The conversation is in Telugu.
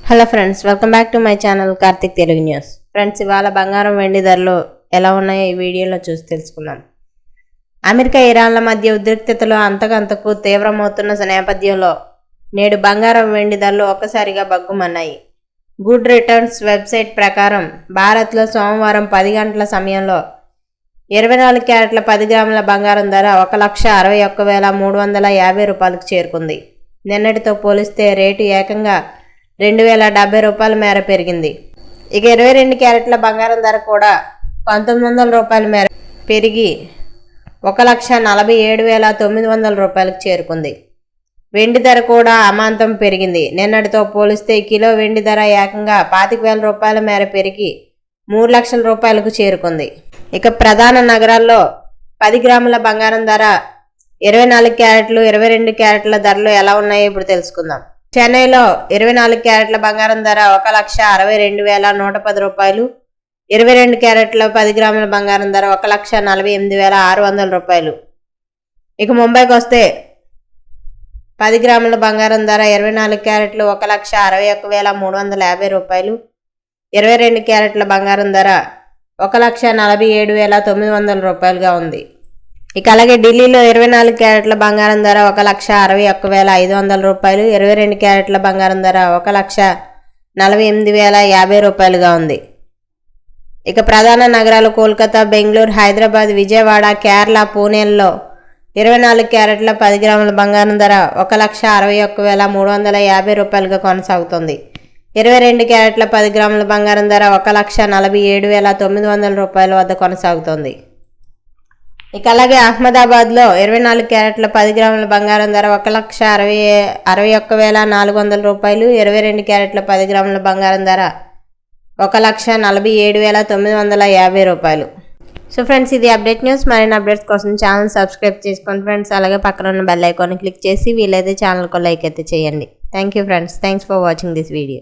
Hello friends, welcome back to my channel Karthik Telugu news. Friends, ఇవాళ బంగారం వెండి ధరలు ఎలా ఉన్నాయో ఈ వీడియోలో చూసి తెలుసుకుందాం. అమెరికా ఇరాన్ల మధ్య ఉద్రిక్తతలు అంతకంతకు తీవ్రమవుతున్న నేపథ్యంలో నేడు బంగారం వెండి ధరలు ఒక్కసారిగా బగ్గుమన్నాయి. గుడ్ రిటర్న్స్ వెబ్సైట్ ప్రకారం భారత్లో సోమవారం 10 గంటల సమయంలో 24 క్యారెట్ల 10 గ్రాముల బంగారం ధర 1,61,350 రూపాయలకు చేరుకుంది. నిన్నటితో పోలిస్తే రేటు ఏకంగా 2,070 రూపాయల మేర పెరిగింది. ఇక 22 క్యారెట్ల బంగారం ధర కూడా 1,900 రూపాయల మేర పెరిగి 1,47,900 రూపాయలకు చేరుకుంది. వెండి ధర కూడా అమాంతం పెరిగింది. నిన్నటితో పోలిస్తే కిలో వెండి ధర ఏకంగా 25,000 రూపాయల మేర పెరిగి 3 లక్షల రూపాయలకు చేరుకుంది. ఇక ప్రధాన నగరాల్లో 10 గ్రాముల బంగారం ధర 24 క్యారెట్లు 22 క్యారెట్ల ధరలు ఎలా ఉన్నాయో ఇప్పుడు తెలుసుకుందాం. చెన్నైలో 24 క్యారెట్ల బంగారం ధర 1,62,110 రూపాయలు, 22 క్యారెట్ల 10 గ్రాముల బంగారం ధర 1,48,600 రూపాయలు. ఇక ముంబైకి వస్తే 10 గ్రాముల బంగారం ధర 24 క్యారెట్లు 1,61,350 రూపాయలు, 22 క్యారెట్ల బంగారం ధర 1,47,900 రూపాయలుగా ఉంది. ఇక అలాగే ఢిల్లీలో 24 క్యారెట్ల బంగారం ధర 1,61,500 రూపాయలు, 22 క్యారెట్ల బంగారం ధర 1,48,050 రూపాయలుగా ఉంది. ఇక ప్రధాన నగరాలు కోల్కతా, బెంగళూరు, హైదరాబాద్, విజయవాడ, కేరళ, పూణేల్లో 24 క్యారెట్ల 10 గ్రాముల బంగారం ధర 1,61,350 రూపాయలుగా కొనసాగుతుంది. 22 క్యారెట్ల 10 గ్రాముల బంగారం ధర 1,47,900 రూపాయల వద్ద కొనసాగుతుంది. ఇక అలాగే అహ్మదాబాద్లో 24 క్యారెట్ల 10 గ్రాముల బంగారం ధర 1,61,400 రూపాయలు, 22 క్యారెట్ల 10 గ్రాముల బంగారం ధర 1,47,950 రూపాయలు. సో ఫ్రెండ్స్, ఇది అప్డేట్ న్యూస్. మరిన్ని అప్డేట్స్ కోసం ఛానల్ సబ్స్క్రైబ్ చేసుకోండి ఫ్రెండ్స్. అలాగే పక్కన ఉన్న బెల్ ఐకాన్ క్లిక్ చేసి వీలైతే ఛానల్కు లైక్ అయితే చేయండి. Thank you friends. Thanks for watching this video.